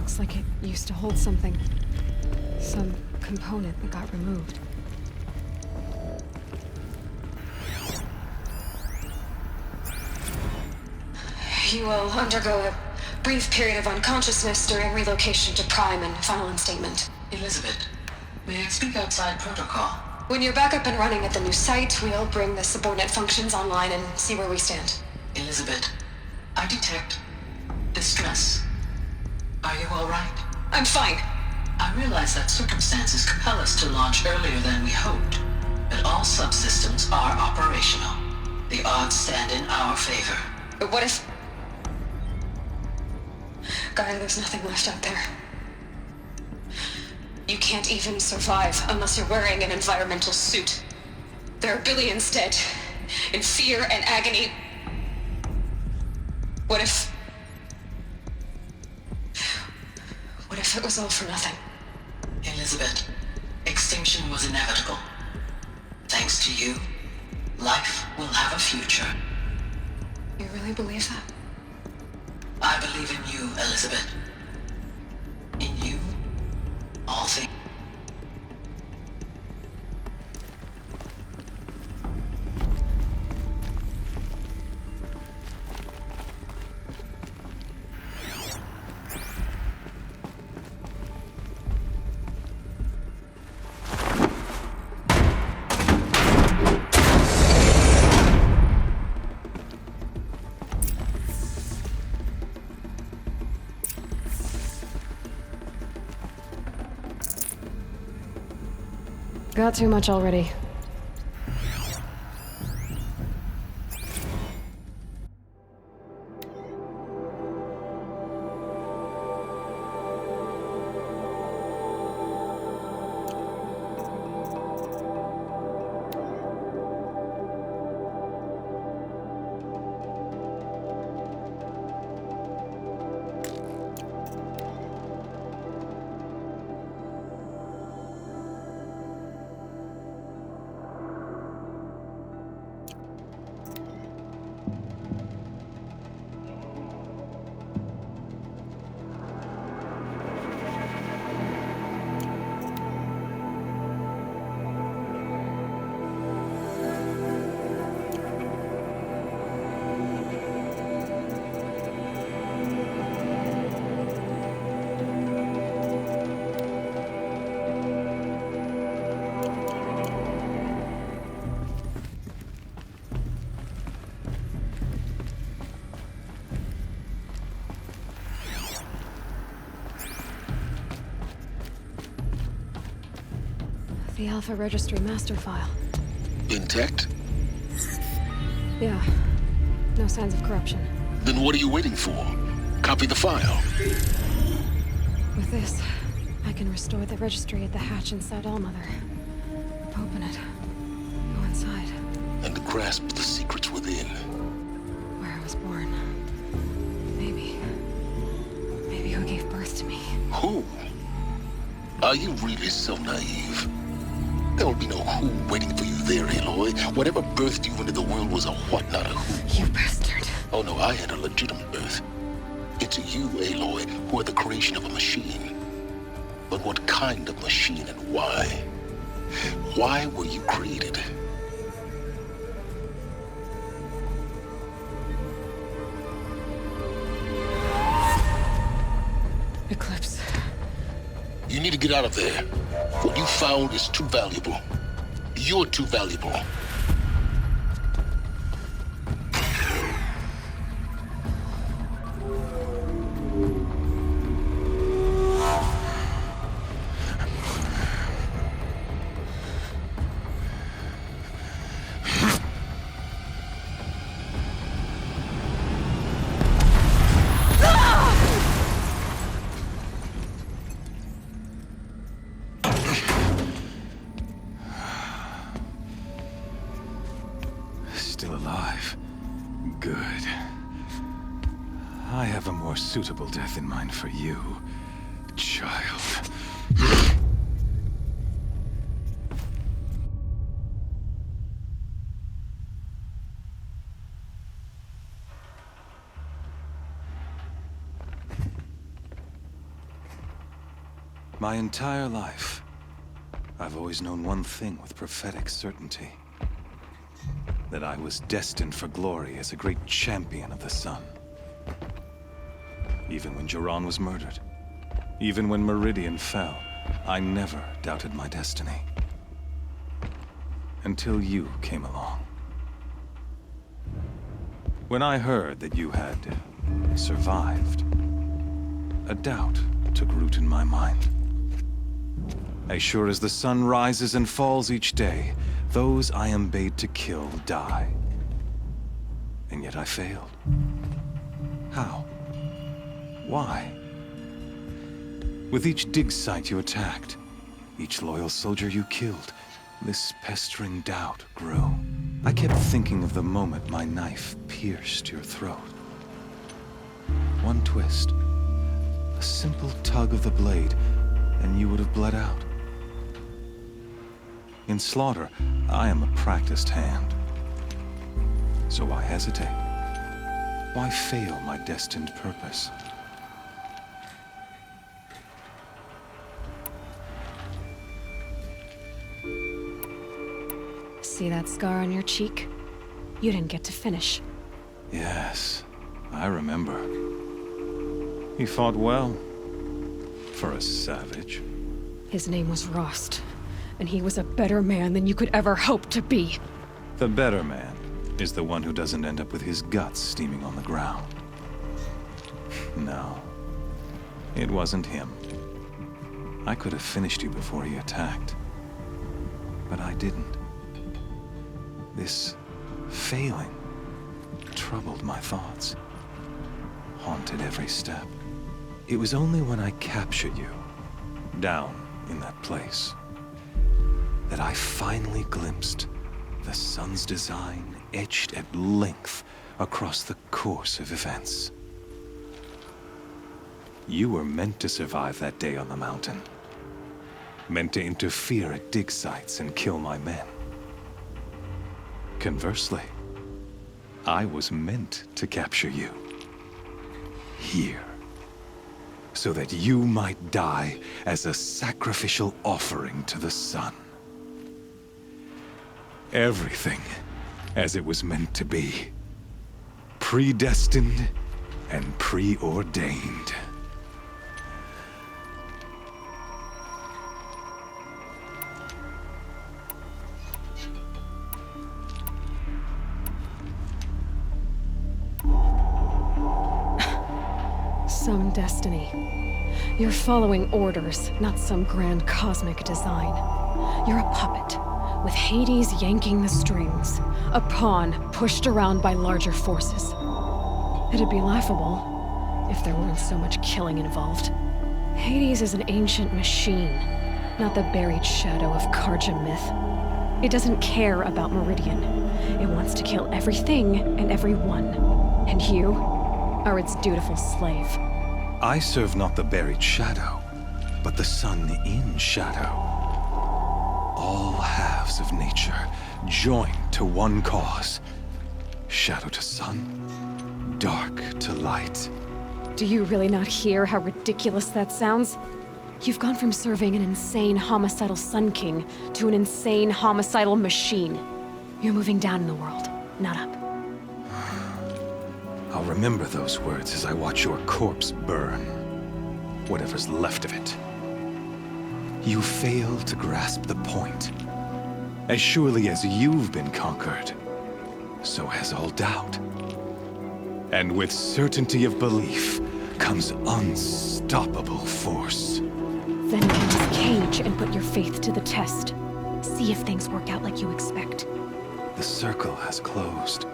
Looks like it used to hold something. Some component that got removed. You will undergo a brief period of unconsciousness during relocation to Prime and final instatement. Elizabeth, may I speak outside protocol? When you're back up and running at the new site, we'll bring the subordinate functions online and see where we stand. Elizabeth, I detect distress. Are you all right? I'm fine. I realize that circumstances compel us to launch earlier than we hoped, but all subsystems are operational. The odds stand in our favor. But what if... Gaia, there's nothing left out there. You can't even survive unless you're wearing an environmental suit. There are billions dead, in fear and agony. What if it was all for nothing? Elizabeth, extinction was inevitable. Thanks to you, life will have a future. You really believe that? I believe in you, Elizabeth. In you, all things. Got too much already. The Alpha Registry master file. Intact? Yeah. No signs of corruption. Then what are you waiting for? Copy the file. With this, I can restore the registry at the hatch inside Allmother. Open it. Go inside. And grasp the secrets within. Where I was born. Maybe who gave birth to me. Who? Are you really so naive? There will be no who waiting for you there, Aloy. Whatever birthed you into the world was a what, not a who. You bastard. Oh no, I had a legitimate birth. It's you, Aloy, who are the creation of a machine. But what kind of machine and why? Why were you created? Eclipse. You need to get out of there. What you found is too valuable. You're too valuable. Still alive. Good. I have a more suitable death in mind for you, child. My entire life, I've always known one thing with prophetic certainty. That I was destined for glory as a great champion of the sun. Even when Jiran was murdered, even when Meridian fell, I never doubted my destiny. Until you came along. When I heard that you had survived, a doubt took root in my mind. As sure as the sun rises and falls each day, those I am bade to kill die. And yet I failed. How? Why? With each dig site you attacked, each loyal soldier you killed, this pestering doubt grew. I kept thinking of the moment my knife pierced your throat. One twist, a simple tug of the blade, and you would have bled out. In slaughter, I am a practiced hand. So why hesitate? Why fail my destined purpose? See that scar on your cheek? You didn't get to finish. Yes, I remember. He fought well. For a savage. His name was Rost, and he was a better man than you could ever hope to be. The better man is the one who doesn't end up with his guts steaming on the ground. No, it wasn't him. I could have finished you before he attacked. But I didn't. This failing troubled my thoughts, haunted every step. It was only when I captured you, down in that place, that I finally glimpsed the sun's design etched at length across the course of events. You were meant to survive that day on the mountain. Meant to interfere at dig sites and kill my men. Conversely, I was meant to capture you. Here. So that you might die as a sacrificial offering to the sun. Everything as it was meant to be. Predestined and preordained. Some destiny. You're following orders, not some grand cosmic design. You're a puppet, with Hades yanking the strings. A pawn pushed around by larger forces. It'd be laughable if there weren't so much killing involved. Hades is an ancient machine, not the buried shadow of Karja myth. It doesn't care about Meridian. It wants to kill everything and everyone. And you are its dutiful slave. I serve not the buried shadow, but the sun in shadow. All halves of nature joined to one cause. Shadow to sun, dark to light. Do you really not hear how ridiculous that sounds? You've gone from serving an insane homicidal Sun King to an insane homicidal machine. You're moving down in the world, not up. I'll remember those words as I watch your corpse burn. Whatever's left of it. You fail to grasp the point. As surely as you've been conquered, so has all doubt. And with certainty of belief comes unstoppable force. Then enter this cage and put your faith to the test. See if things work out like you expect. The circle has closed.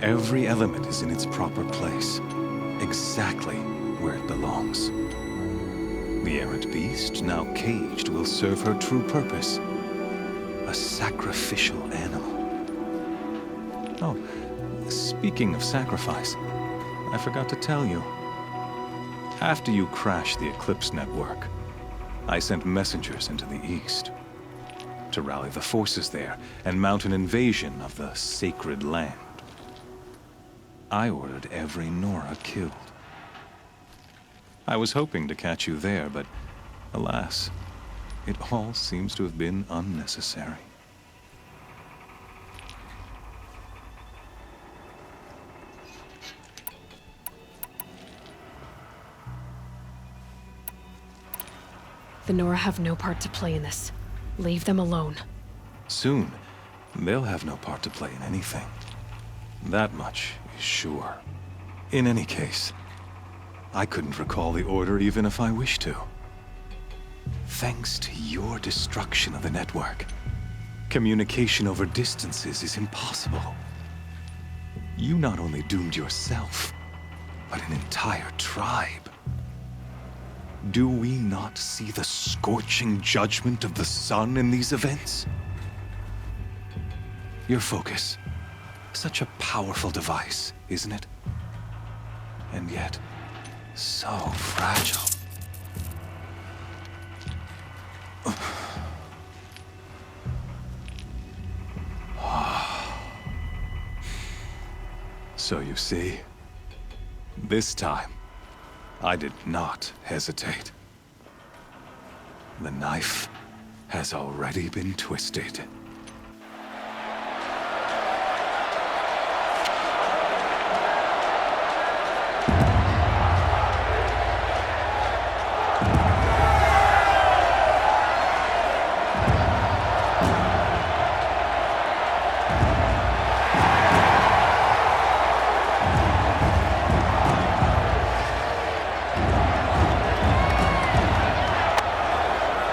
Every element is in its proper place, exactly where it belongs. The errant beast, now caged, will serve her true purpose. A sacrificial animal. Oh, speaking of sacrifice, I forgot to tell you. After you crashed the Eclipse network, I sent messengers into the east to rally the forces there and mount an invasion of the sacred land. I ordered every Nora killed. I was hoping to catch you there, but Alas, it all seems to have been unnecessary. The Nora have no part to play in this. Leave them alone. Soon, they'll have no part to play in anything. That much is sure. In any case, I couldn't recall the Order even if I wished to. Thanks to your destruction of the network, communication over distances is impossible. You not only doomed yourself, but an entire tribe. Do we not see the scorching judgment of the sun in these events? Your focus. Such a powerful device, isn't it? And yet, so fragile. So you see, this time, I did not hesitate. The knife has already been twisted.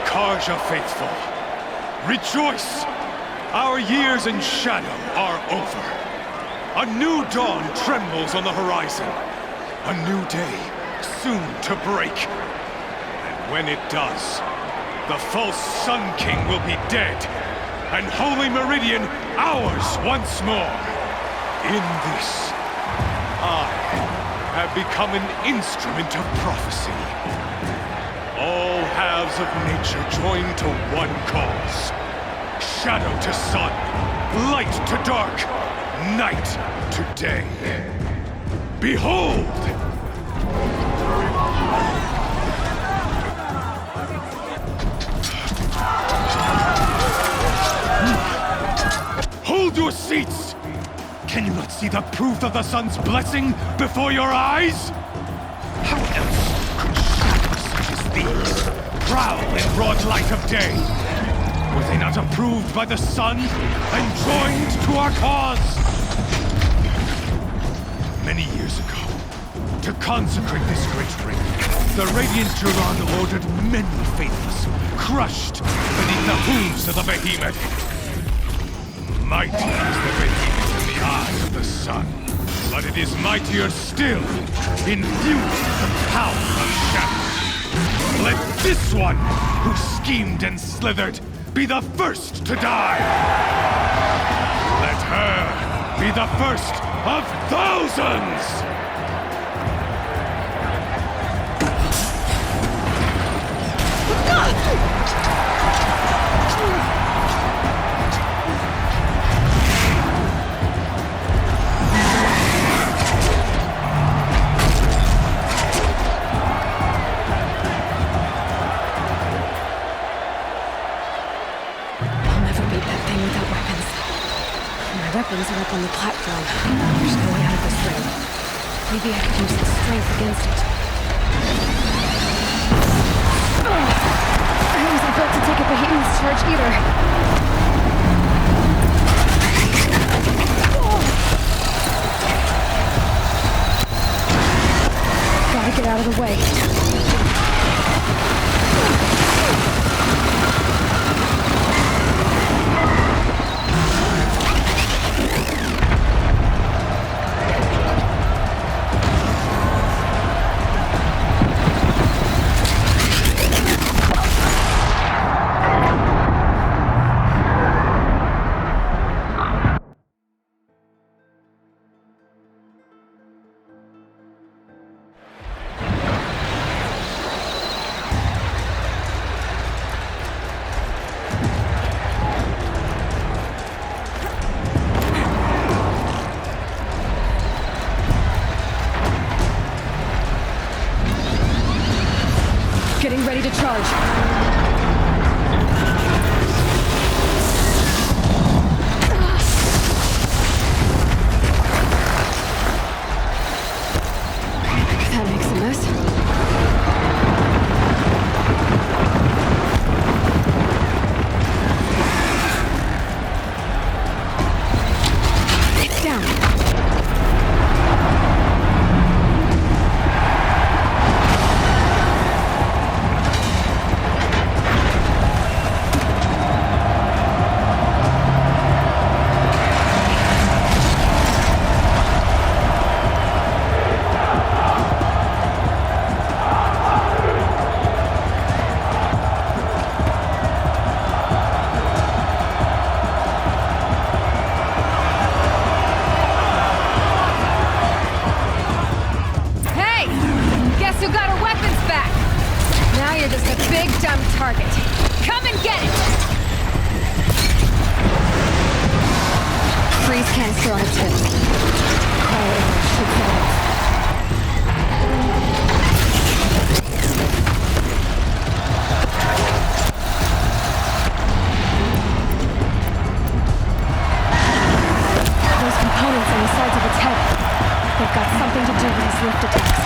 Karja faithful, rejoice! Our years in shadow are over. A new dawn trembles on the horizon. A new day soon to break. And when it does, the false Sun King will be dead, and Holy Meridian ours once more. In this, I have become an instrument of prophecy. All halves of nature join to one cause. Shadow to sun, light to dark, night to day. Behold! Hold your seats! Can you not see the proof of the sun's blessing before your eyes? How else could shadows such as these prowl in broad light of day? Were they not approved by the sun and joined to our cause? Many years ago, to consecrate this great ring, the Radiant Duran ordered many faithless, crushed beneath the hooves of the behemoth. Mighty is the behemoth in the eye of the sun, but it is mightier still, infused with the power of shadow. Let this one, who schemed and slithered, be the first to die! Let her be the first of thousands! Weapons are up on the platform. There's no way out of this ring. Maybe I could use the strength against it. I wasn't built to take a behemoth's charge either. Gotta get out of the way. Getting ready to charge. That makes a mess. It's down. Hey! Guess who got her weapons back? Now you're just a big dumb target. Come and get it! Freeze canister on its hip. Cryo should get it. Those components on the sides of its head. They've got something to do with his lift attacks.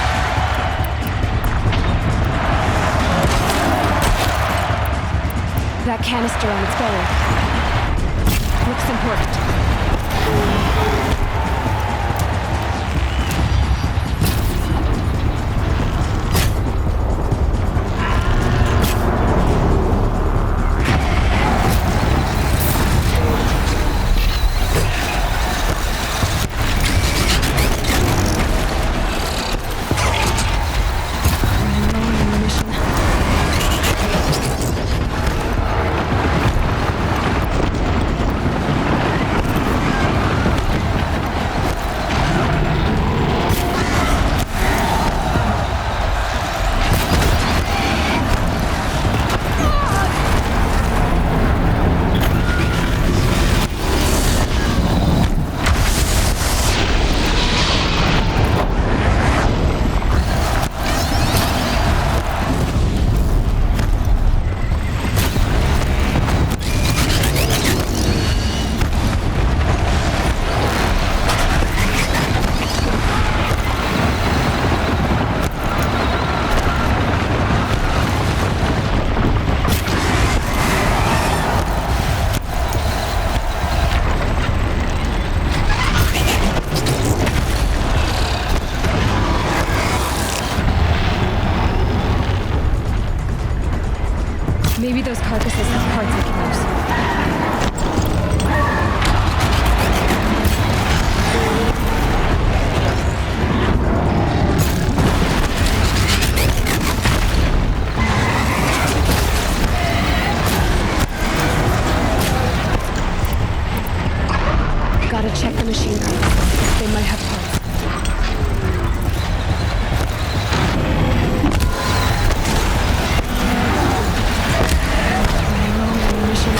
That canister on its belly. Looks important. Running low on ammunition. Maybe those carcasses have parts I can use. Gotta check the machine carcasses. They might have parts. Running low on ammunition.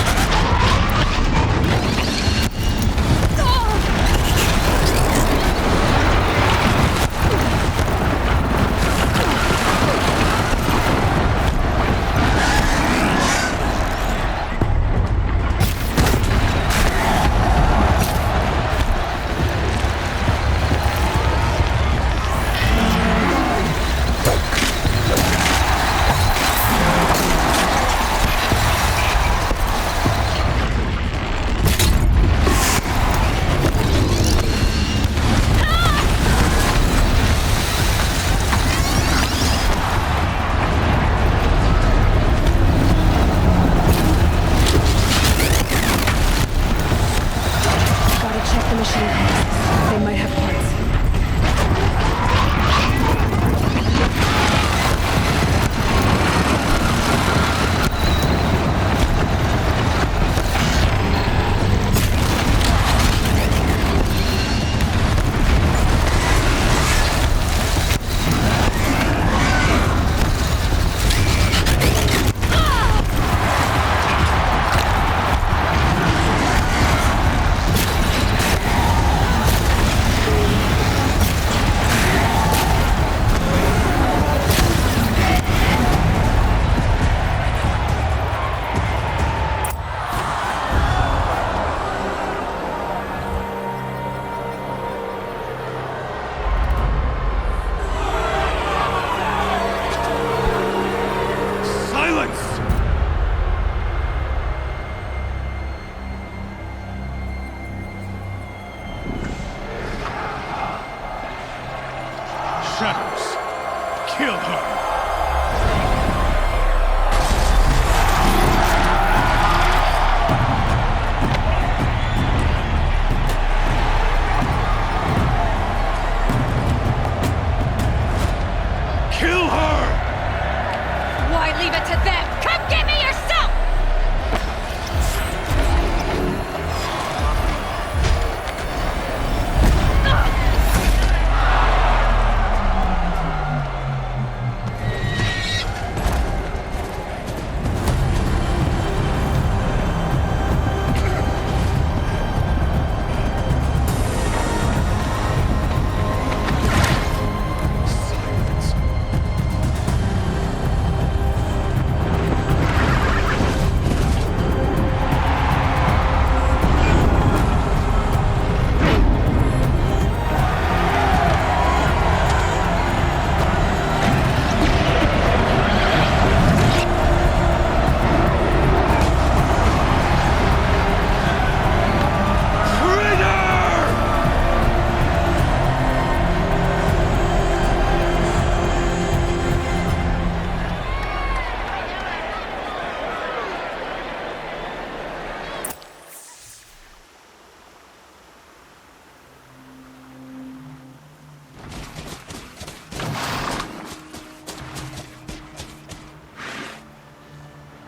with them! Come get me yourself!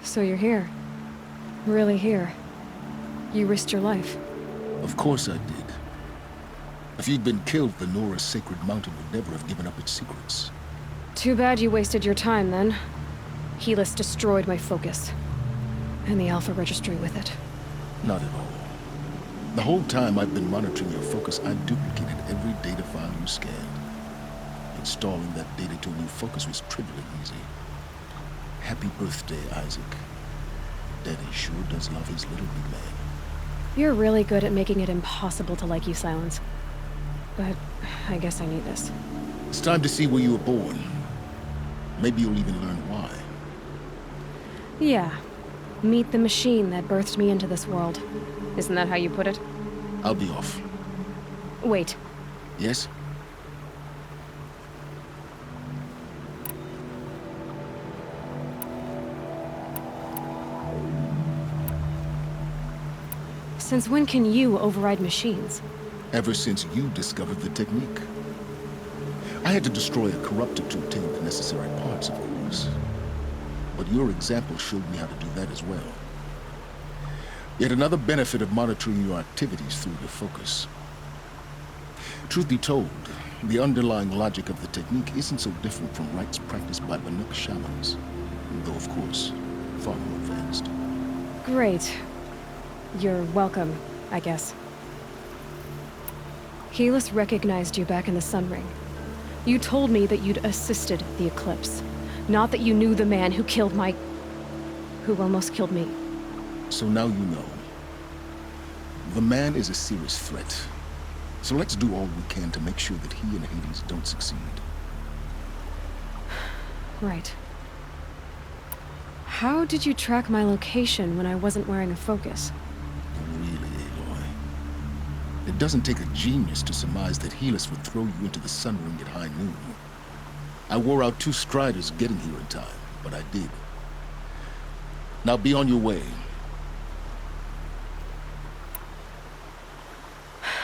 So you're here. Really here. You risked your life. Of course I did. If you'd been killed, the Nora's sacred mountain would never have given up its secrets. Too bad you wasted your time, then. Helis destroyed my focus. And the Alpha Registry with it. Not at all. The whole time I've been monitoring your focus, I've duplicated every data file you scanned. Installing that data to a new focus was trivially easy. Happy birthday, Isaac. Daddy sure does love his little big man. You're really good at making it impossible to like you, Silence. But I guess I need this. It's time to see where you were born. Maybe you'll even learn why. Yeah. Meet the machine that birthed me into this world. Isn't that how you put it? I'll be off. Wait. Yes? Since when can you override machines? Ever since you discovered the technique. I had to destroy a corruptor to obtain the necessary parts, of course. But your example showed me how to do that as well. Yet another benefit of monitoring your activities through your focus. Truth be told, the underlying logic of the technique isn't so different from rites practiced by Banuk shamans, though of course, far more advanced. Great. You're welcome, I guess. Helis recognized you back in the Sun Ring. You told me that you'd assisted the Eclipse, not that you knew the man who killed who almost killed me. So now you know. The man is a serious threat. So let's do all we can to make sure that he and Hades don't succeed. Right. How did you track my location when I wasn't wearing a focus? Really, Aloy? It doesn't take a genius to surmise that Helis would throw you into the Sun Ring at high noon. I wore out 2 striders getting here in time, but I did. Now be on your way.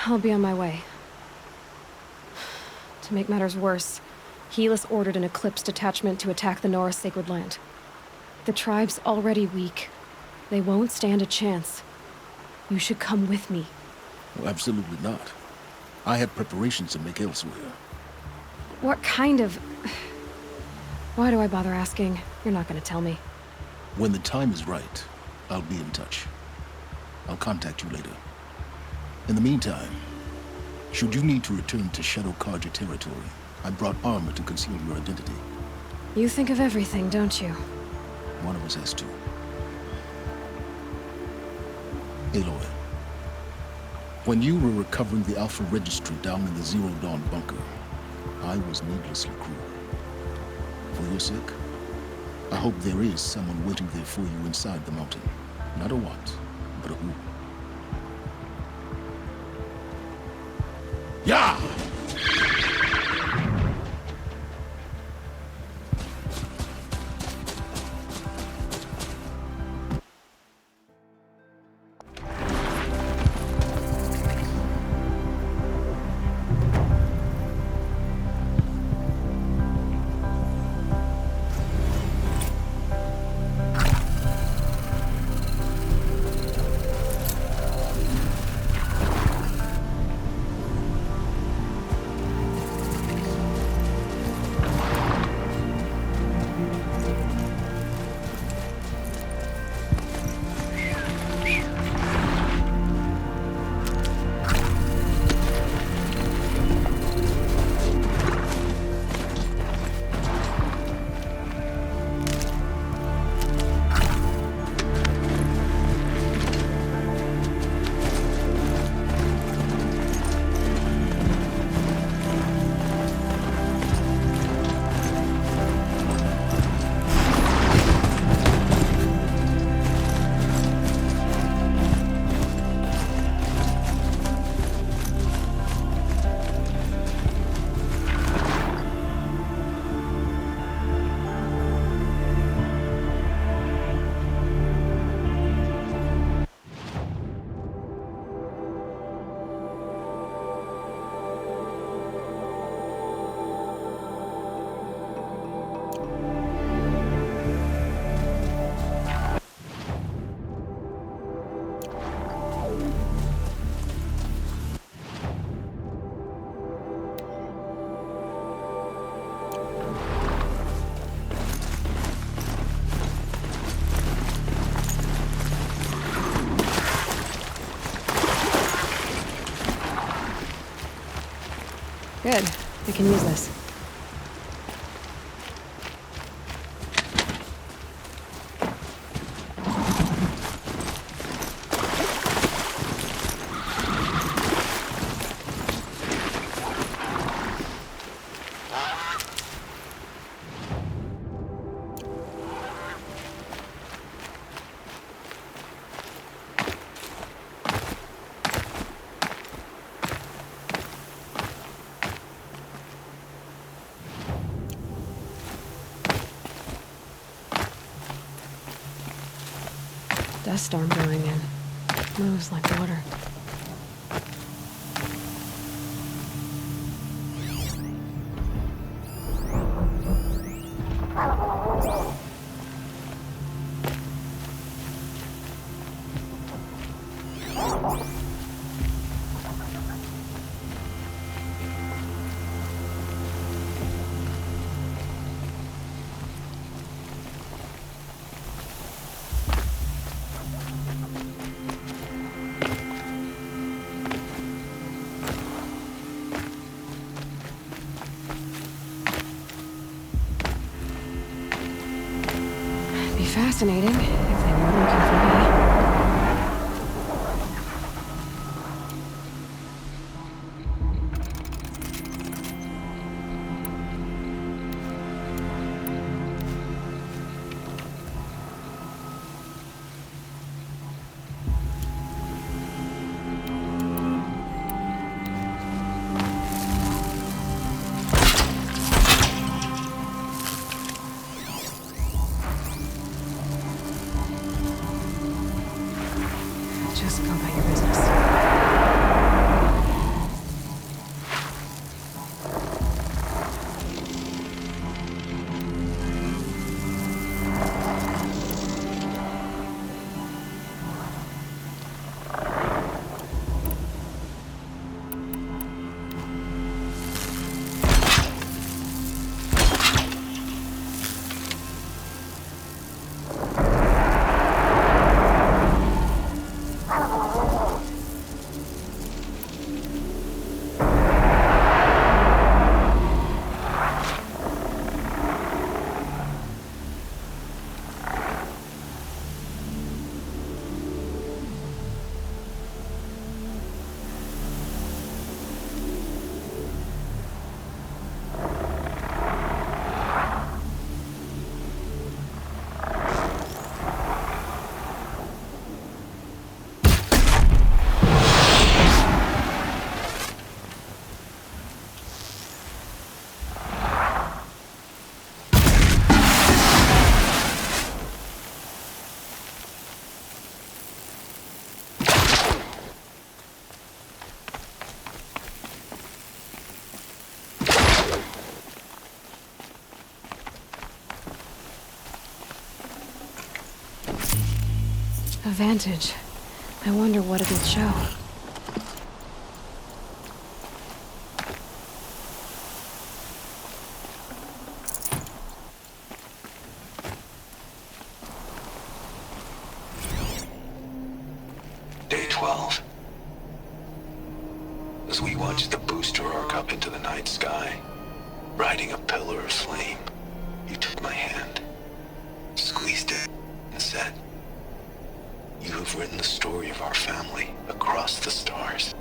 I'll be on my way. To make matters worse, Helis ordered an Eclipse detachment to attack the Nora Sacred Land. The tribe's already weak. They won't stand a chance. You should come with me. Well, absolutely not. I have preparations to make elsewhere. What kind of... Why do I bother asking? You're not gonna tell me. When the time is right, I'll be in touch. I'll contact you later. In the meantime, should you need to return to Shadow Carja territory, I brought armor to conceal your identity. You think of everything, don't you? One of us has to. Aloy, when you were recovering the Alpha Registry down in the Zero Dawn bunker, I was needlessly cruel. For your sake, I hope there is someone waiting there for you inside the mountain. Not a what, but a who. Yeah! Good. I can use this. Dust storm going in. Moves like water. Fascinating, if they were looking for me. Just go about your business. A vantage. I wonder what it'll show. Day 12. As we watched the booster arc up into the night sky, riding a pillar of flame, you took my hand, squeezed it, and said, "You have written the story of our family across the stars."